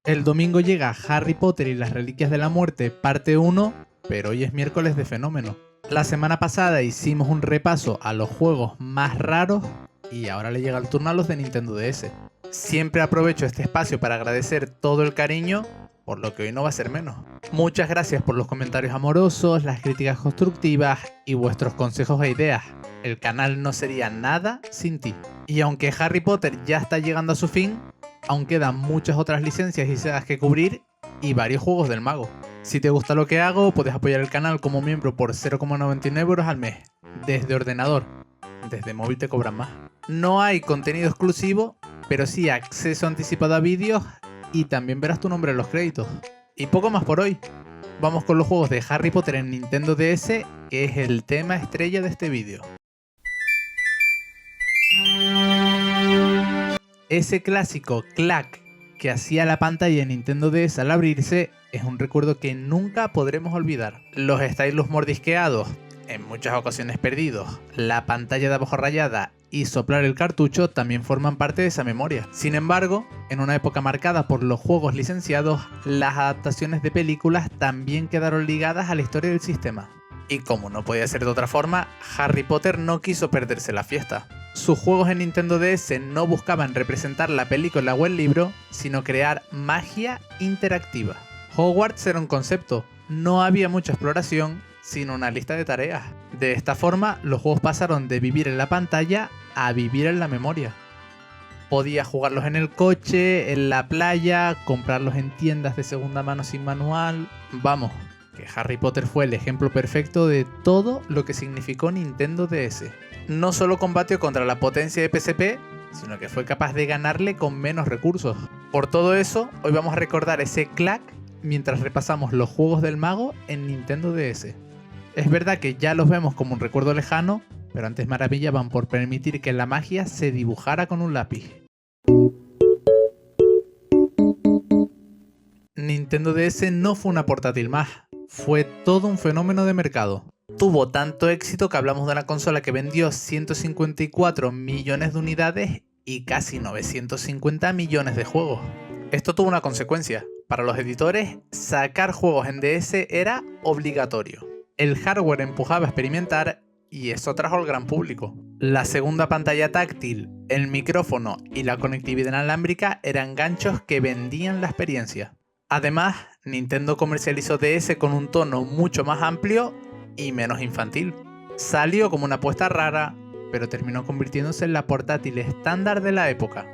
El domingo llega Harry Potter y las Reliquias de la Muerte parte 1, pero hoy es miércoles de fenómeno. La semana pasada hicimos un repaso a los juegos más raros y ahora le llega el turno a los de Nintendo DS. Siempre aprovecho este espacio para agradecer todo el cariño, por lo que hoy no va a ser menos. Muchas gracias por los comentarios amorosos, las críticas constructivas y vuestros consejos e ideas. El canal no sería nada sin ti. Y aunque Harry Potter ya está llegando a su fin, aún quedan muchas otras licencias y sagas que cubrir y varios juegos del mago. Si te gusta lo que hago, puedes apoyar el canal como miembro por 0,99 € al mes, desde ordenador. Desde móvil te cobran más. No hay contenido exclusivo, pero sí acceso anticipado a vídeos y también verás tu nombre en los créditos. Y poco más por hoy. Vamos con los juegos de Harry Potter en Nintendo DS, que es el tema estrella de este vídeo. Ese clásico clac que hacía la pantalla de Nintendo DS al abrirse es un recuerdo que nunca podremos olvidar. Los stylus mordisqueados, en muchas ocasiones perdidos, la pantalla de abajo rayada y soplar el cartucho también forman parte de esa memoria. Sin embargo, en una época marcada por los juegos licenciados, las adaptaciones de películas también quedaron ligadas a la historia del sistema. Y como no podía ser de otra forma, Harry Potter no quiso perderse la fiesta. Sus juegos en Nintendo DS no buscaban representar la película o el libro, sino crear magia interactiva. Hogwarts era un concepto, no había mucha exploración, sino una lista de tareas. De esta forma, los juegos pasaron de vivir en la pantalla a vivir en la memoria. Podías jugarlos en el coche, en la playa, comprarlos en tiendas de segunda mano sin manual. Vamos, que Harry Potter fue el ejemplo perfecto de todo lo que significó Nintendo DS. No solo combatió contra la potencia de PSP, sino que fue capaz de ganarle con menos recursos. Por todo eso, hoy vamos a recordar ese clac mientras repasamos los juegos del mago en Nintendo DS. Es verdad que ya los vemos como un recuerdo lejano, pero antes maravillaban por permitir que la magia se dibujara con un lápiz. Nintendo DS no fue una portátil más, fue todo un fenómeno de mercado. Tuvo tanto éxito que hablamos de una consola que vendió 154 millones de unidades y casi 950 millones de juegos. Esto tuvo una consecuencia. Para los editores, sacar juegos en DS era obligatorio. El hardware empujaba a experimentar y eso trajo al gran público. La segunda pantalla táctil, el micrófono y la conectividad inalámbrica eran ganchos que vendían la experiencia. Además, Nintendo comercializó DS con un tono mucho más amplio y menos infantil. Salió como una apuesta rara, pero terminó convirtiéndose en la portátil estándar de la época.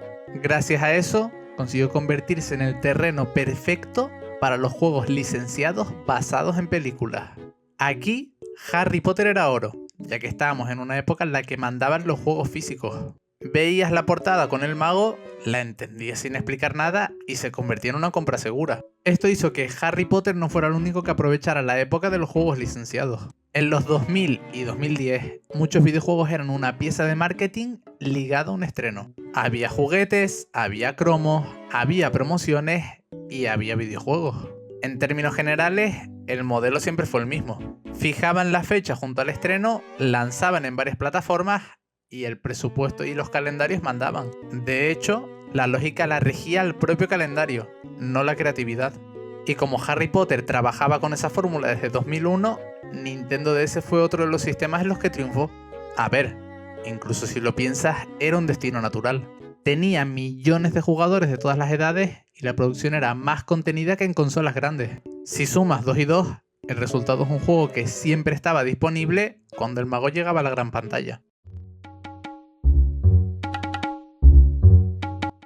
Gracias a eso, consiguió convertirse en el terreno perfecto para los juegos licenciados basados en películas. Aquí, Harry Potter era oro, ya que estábamos en una época en la que mandaban los juegos físicos. Veías la portada con el mago, la entendías sin explicar nada y se convertía en una compra segura. Esto hizo que Harry Potter no fuera el único que aprovechara la época de los juegos licenciados. En los 2000 y 2010, muchos videojuegos eran una pieza de marketing ligada a un estreno. Había juguetes, había cromos, había promociones y había videojuegos. En términos generales, el modelo siempre fue el mismo. Fijaban la fecha junto al estreno, lanzaban en varias plataformas y el presupuesto y los calendarios mandaban. De hecho, la lógica la regía el propio calendario, no la creatividad. Y como Harry Potter trabajaba con esa fórmula desde 2001, Nintendo DS fue otro de los sistemas en los que triunfó. A ver, incluso si lo piensas, era un destino natural. Tenía millones de jugadores de todas las edades y la producción era más contenida que en consolas grandes. Si sumas 2 y 2, el resultado es un juego que siempre estaba disponible cuando el mago llegaba a la gran pantalla.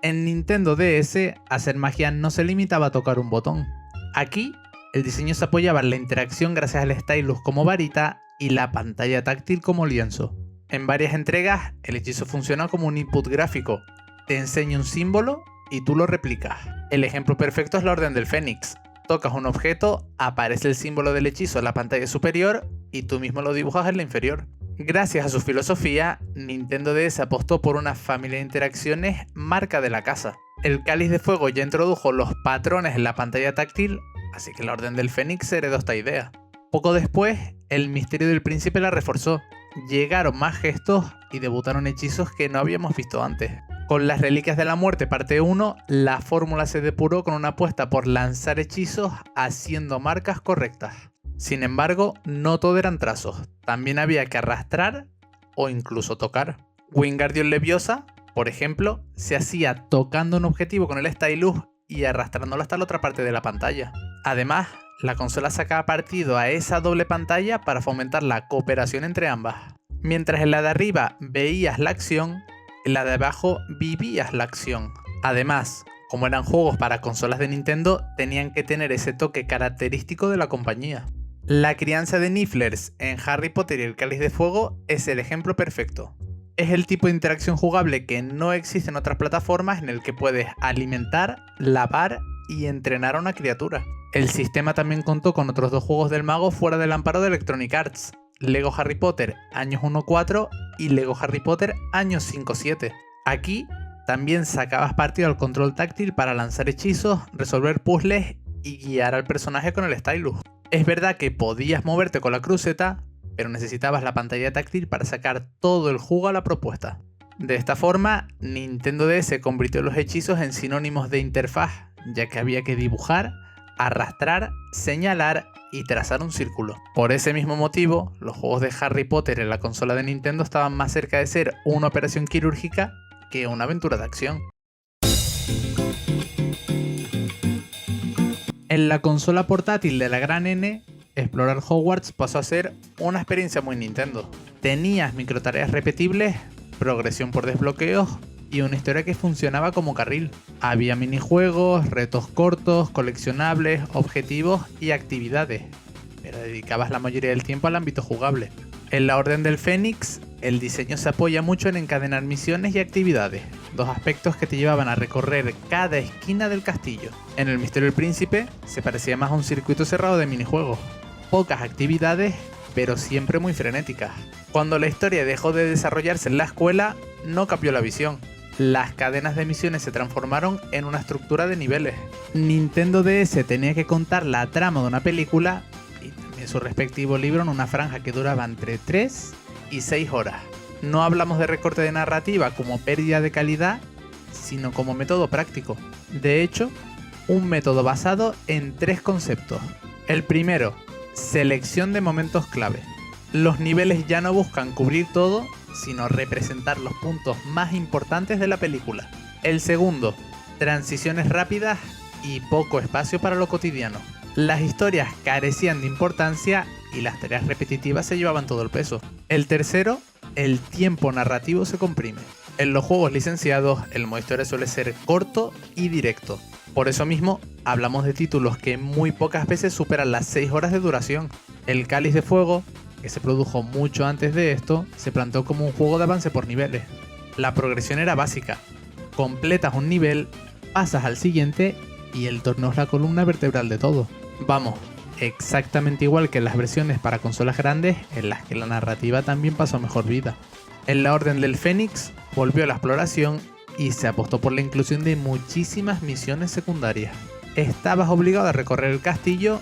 En Nintendo DS, hacer magia no se limitaba a tocar un botón. Aquí, el diseño se apoyaba en la interacción gracias al stylus como varita y la pantalla táctil como lienzo. En varias entregas, el hechizo funciona como un input gráfico. Te enseña un símbolo y tú lo replicas. El ejemplo perfecto es la Orden del Fénix. Tocas un objeto, aparece el símbolo del hechizo en la pantalla superior y tú mismo lo dibujas en la inferior. Gracias a su filosofía, Nintendo DS apostó por una familia de interacciones marca de la casa. El Cáliz de Fuego ya introdujo los patrones en la pantalla táctil, así que la Orden del Fénix heredó esta idea. Poco después, el Misterio del Príncipe la reforzó. Llegaron más gestos y debutaron hechizos que no habíamos visto antes. Con las Reliquias de la Muerte parte 1, la fórmula se depuró con una apuesta por lanzar hechizos haciendo marcas correctas. Sin embargo, no todo eran trazos, también había que arrastrar o incluso tocar. Wingardium Leviosa, por ejemplo, se hacía tocando un objetivo con el stylus y arrastrándolo hasta la otra parte de la pantalla. Además, la consola sacaba partido a esa doble pantalla para fomentar la cooperación entre ambas. Mientras en la de arriba veías la acción, en la de abajo vivías la acción. Además, como eran juegos para consolas de Nintendo, tenían que tener ese toque característico de la compañía. La crianza de Nifflers en Harry Potter y el Cáliz de Fuego es el ejemplo perfecto. Es el tipo de interacción jugable que no existe en otras plataformas en el que puedes alimentar, lavar y entrenar a una criatura. El sistema también contó con otros 2 juegos del mago fuera del amparo de Electronic Arts: Lego Harry Potter años 1-4 y Lego Harry Potter años 5-7. Aquí también sacabas partido al control táctil para lanzar hechizos, resolver puzzles y guiar al personaje con el stylus. Es verdad que podías moverte con la cruceta, pero necesitabas la pantalla táctil para sacar todo el jugo a la propuesta. De esta forma, Nintendo DS convirtió los hechizos en sinónimos de interfaz, ya que había que dibujar, arrastrar, señalar y trazar un círculo. Por ese mismo motivo, los juegos de Harry Potter en la consola de Nintendo estaban más cerca de ser una operación quirúrgica que una aventura de acción. En la consola portátil de la gran N, explorar Hogwarts pasó a ser una experiencia muy Nintendo. Tenías microtareas repetibles, progresión por desbloqueos y una historia que funcionaba como carril. Había minijuegos, retos cortos, coleccionables, objetivos y actividades, pero dedicabas la mayoría del tiempo al ámbito jugable. En la Orden del Fénix, el diseño se apoya mucho en encadenar misiones y actividades, 2 aspectos que te llevaban a recorrer cada esquina del castillo. En el Misterio del Príncipe se parecía más a un circuito cerrado de minijuegos, pocas actividades, pero siempre muy frenéticas. Cuando la historia dejó de desarrollarse en la escuela, no cambió la visión. Las cadenas de misiones se transformaron en una estructura de niveles. Nintendo DS tenía que contar la trama de una película y también su respectivo libro en una franja que duraba entre 3 y 6 horas. No hablamos de recorte de narrativa como pérdida de calidad, sino como método práctico. De hecho, un método basado en 3 conceptos. El primero, selección de momentos clave. Los niveles ya no buscan cubrir todo, sino representar los puntos más importantes de la película. El segundo, transiciones rápidas y poco espacio para lo cotidiano. Las historias carecían de importancia y las tareas repetitivas se llevaban todo el peso. El tercero, el tiempo narrativo se comprime. En los juegos licenciados, el modo historia suele ser corto y directo. Por eso mismo, hablamos de títulos que muy pocas veces superan las 6 horas de duración. El Cáliz de Fuego, que se produjo mucho antes de esto, se planteó como un juego de avance por niveles. La progresión era básica. Completas un nivel, pasas al siguiente y el torneo es la columna vertebral de todo. Vamos, exactamente igual que en las versiones para consolas grandes, en las que la narrativa también pasó mejor vida. En la Orden del Fénix volvió a la exploración y se apostó por la inclusión de muchísimas misiones secundarias. Estabas obligado a recorrer el castillo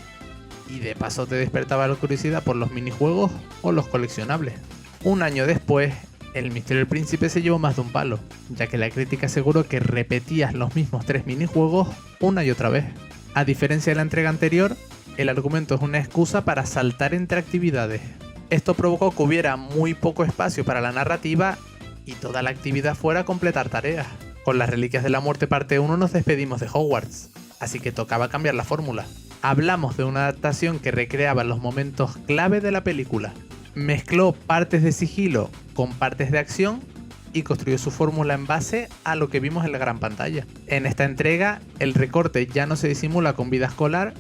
y de paso te despertaba la curiosidad por los minijuegos o los coleccionables. Un año después, el Misterio del Príncipe se llevó más de un palo, ya que la crítica aseguró que repetías los mismos 3 minijuegos una y otra vez. A diferencia de la entrega anterior, el argumento es una excusa para saltar entre actividades. Esto provocó que hubiera muy poco espacio para la narrativa y toda la actividad fuera completar tareas. Con las Reliquias de la Muerte parte 1 nos despedimos de Hogwarts, así que tocaba cambiar la fórmula. Hablamos de una adaptación que recreaba los momentos clave de la película. Mezcló partes de sigilo con partes de acción y construyó su fórmula en base a lo que vimos en la gran pantalla. En esta entrega, el recorte ya no se disimula con vida escolar,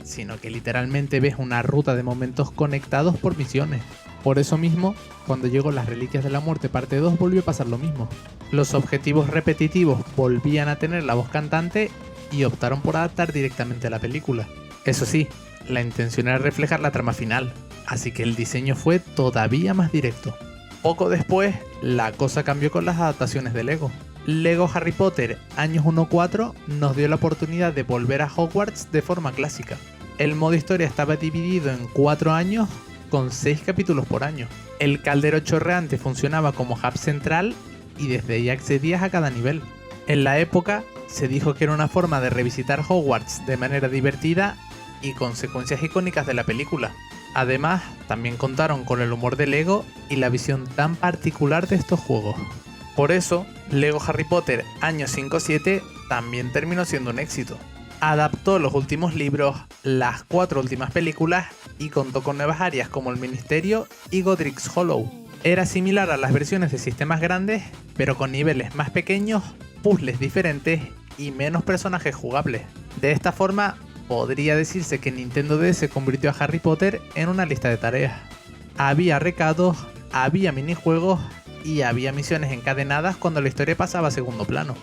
sino que literalmente ves una ruta de momentos conectados por misiones. Por eso mismo, cuando llegó las Reliquias de la Muerte parte 2 volvió a pasar lo mismo. Los objetivos repetitivos volvían a tener la voz cantante y optaron por adaptar directamente a la película. Eso sí, la intención era reflejar la trama final, así que el diseño fue todavía más directo. Poco después, la cosa cambió con las adaptaciones de Lego. Lego Harry Potter años 1-4 nos dio la oportunidad de volver a Hogwarts de forma clásica. El modo historia estaba dividido en 4 años con 6 capítulos por año. El caldero chorreante funcionaba como hub central y desde ahí accedías a cada nivel. En la época se dijo que era una forma de revisitar Hogwarts de manera divertida y con secuencias icónicas de la película. Además, también contaron con el humor de Lego y la visión tan particular de estos juegos. Por eso, Lego Harry Potter año 5-7 también terminó siendo un éxito. Adaptó los últimos libros, las 4 últimas películas y contó con nuevas áreas como el Ministerio y Godric's Hollow. Era similar a las versiones de sistemas grandes, pero con niveles más pequeños, puzzles diferentes y menos personajes jugables. De esta forma, podría decirse que Nintendo DS convirtió a Harry Potter en una lista de tareas. Había recados, había minijuegos y había misiones encadenadas cuando la historia pasaba a segundo plano.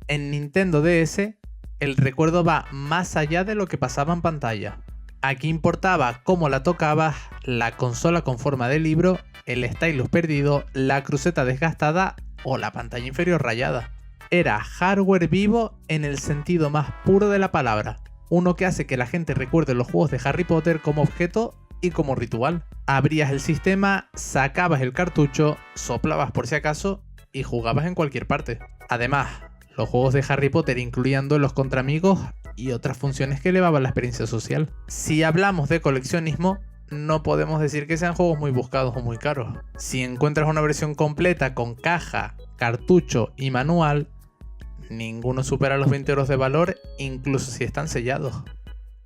En Nintendo DS, el recuerdo va más allá de lo que pasaba en pantalla. Aquí importaba cómo la tocabas, la consola con forma de libro, el stylus perdido, la cruceta desgastada o la pantalla inferior rayada. Era hardware vivo en el sentido más puro de la palabra, uno que hace que la gente recuerde los juegos de Harry Potter como objeto y como ritual. Abrías el sistema, sacabas el cartucho, soplabas por si acaso y jugabas en cualquier parte. Además, los juegos de Harry Potter incluían duelos contra amigos y otras funciones que elevaban la experiencia social. Si hablamos de coleccionismo, no podemos decir que sean juegos muy buscados o muy caros. Si encuentras una versión completa con caja, cartucho y manual, ninguno supera los 20 euros de valor, incluso si están sellados.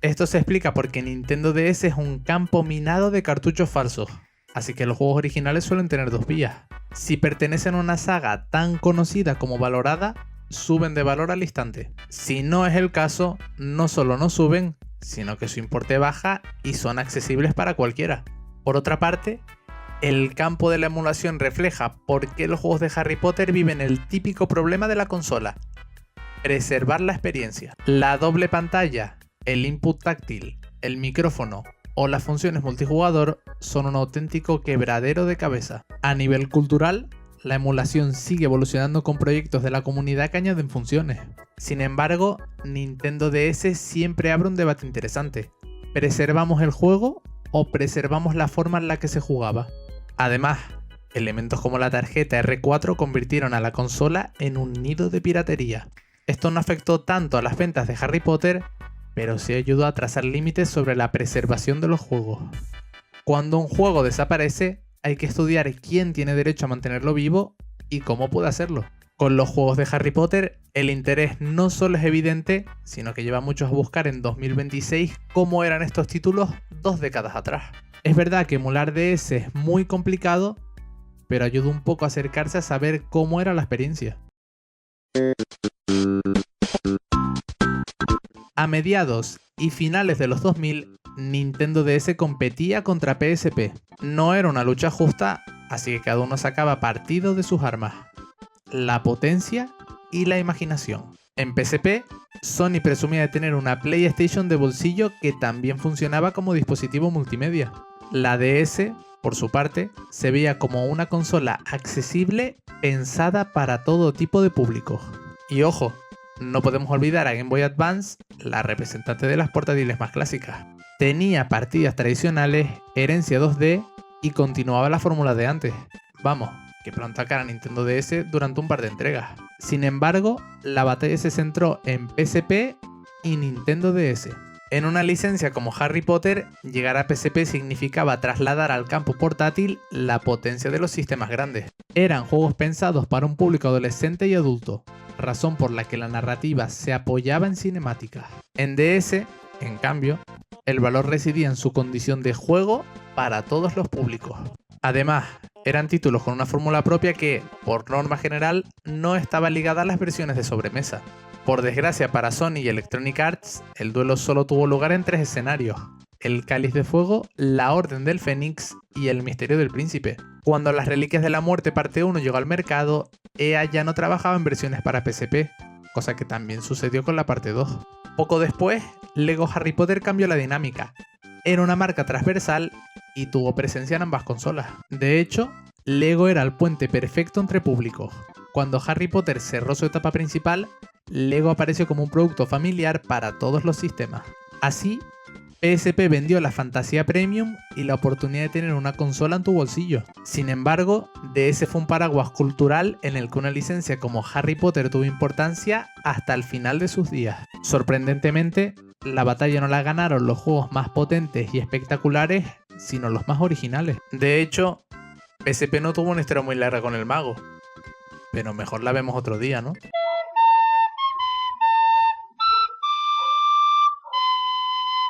Esto se explica porque Nintendo DS es un campo minado de cartuchos falsos, así que los juegos originales suelen tener 2 vías. Si pertenecen a una saga tan conocida como valorada, suben de valor al instante. Si no es el caso, no solo no suben, sino que su importe baja y son accesibles para cualquiera. Por otra parte, el campo de la emulación refleja por qué los juegos de Harry Potter viven el típico problema de la consola: preservar la experiencia. La doble pantalla, el input táctil, el micrófono o las funciones multijugador son un auténtico quebradero de cabeza. A nivel cultural, la emulación sigue evolucionando con proyectos de la comunidad que añaden funciones. Sin embargo, Nintendo DS siempre abre un debate interesante. ¿Preservamos el juego o preservamos la forma en la que se jugaba? Además, elementos como la tarjeta R4 convirtieron a la consola en un nido de piratería. Esto no afectó tanto a las ventas de Harry Potter, pero sí ayudó a trazar límites sobre la preservación de los juegos. Cuando un juego desaparece, hay que estudiar quién tiene derecho a mantenerlo vivo y cómo puede hacerlo. Con los juegos de Harry Potter, el interés no solo es evidente, sino que lleva a muchos a buscar en 2026 cómo eran estos títulos 2 décadas atrás. Es verdad que emular DS es muy complicado, pero ayuda un poco a acercarse a saber cómo era la experiencia. A mediados y finales de los 2000, Nintendo DS competía contra PSP. No era una lucha justa, así que cada uno sacaba partido de sus armas: la potencia y la imaginación. En PSP, Sony presumía de tener una PlayStation de bolsillo que también funcionaba como dispositivo multimedia. La DS, por su parte, se veía como una consola accesible pensada para todo tipo de público. Y ojo, no podemos olvidar a Game Boy Advance, la representante de las portátiles más clásicas. Tenía partidas tradicionales, herencia 2D y continuaba la fórmula de antes. Vamos, que pronto sacará Nintendo DS durante un par de entregas. Sin embargo, la batalla se centró en PSP y Nintendo DS. En una licencia como Harry Potter, llegar a PSP significaba trasladar al campo portátil la potencia de los sistemas grandes. Eran juegos pensados para un público adolescente y adulto, razón por la que la narrativa se apoyaba en cinemáticas. En DS, en cambio, el valor residía en su condición de juego para todos los públicos. Además, eran títulos con una fórmula propia que, por norma general, no estaba ligada a las versiones de sobremesa. Por desgracia para Sony y Electronic Arts, el duelo solo tuvo lugar en 3 escenarios: el Cáliz de Fuego, la Orden del Fénix y el Misterio del Príncipe. Cuando las Reliquias de la Muerte parte 1 llegó al mercado, EA ya no trabajaba en versiones para PSP, cosa que también sucedió con la parte 2. Poco después, Lego Harry Potter cambió la dinámica. Era una marca transversal y tuvo presencia en ambas consolas. De hecho, Lego era el puente perfecto entre públicos. Cuando Harry Potter cerró su etapa principal, Lego apareció como un producto familiar para todos los sistemas. Así, PSP vendió la fantasía premium y la oportunidad de tener una consola en tu bolsillo. Sin embargo, DS fue un paraguas cultural en el que una licencia como Harry Potter tuvo importancia hasta el final de sus días. Sorprendentemente, la batalla no la ganaron los juegos más potentes y espectaculares, sino los más originales. De hecho, PSP no tuvo una historia muy larga con el mago, pero mejor la vemos otro día, ¿no?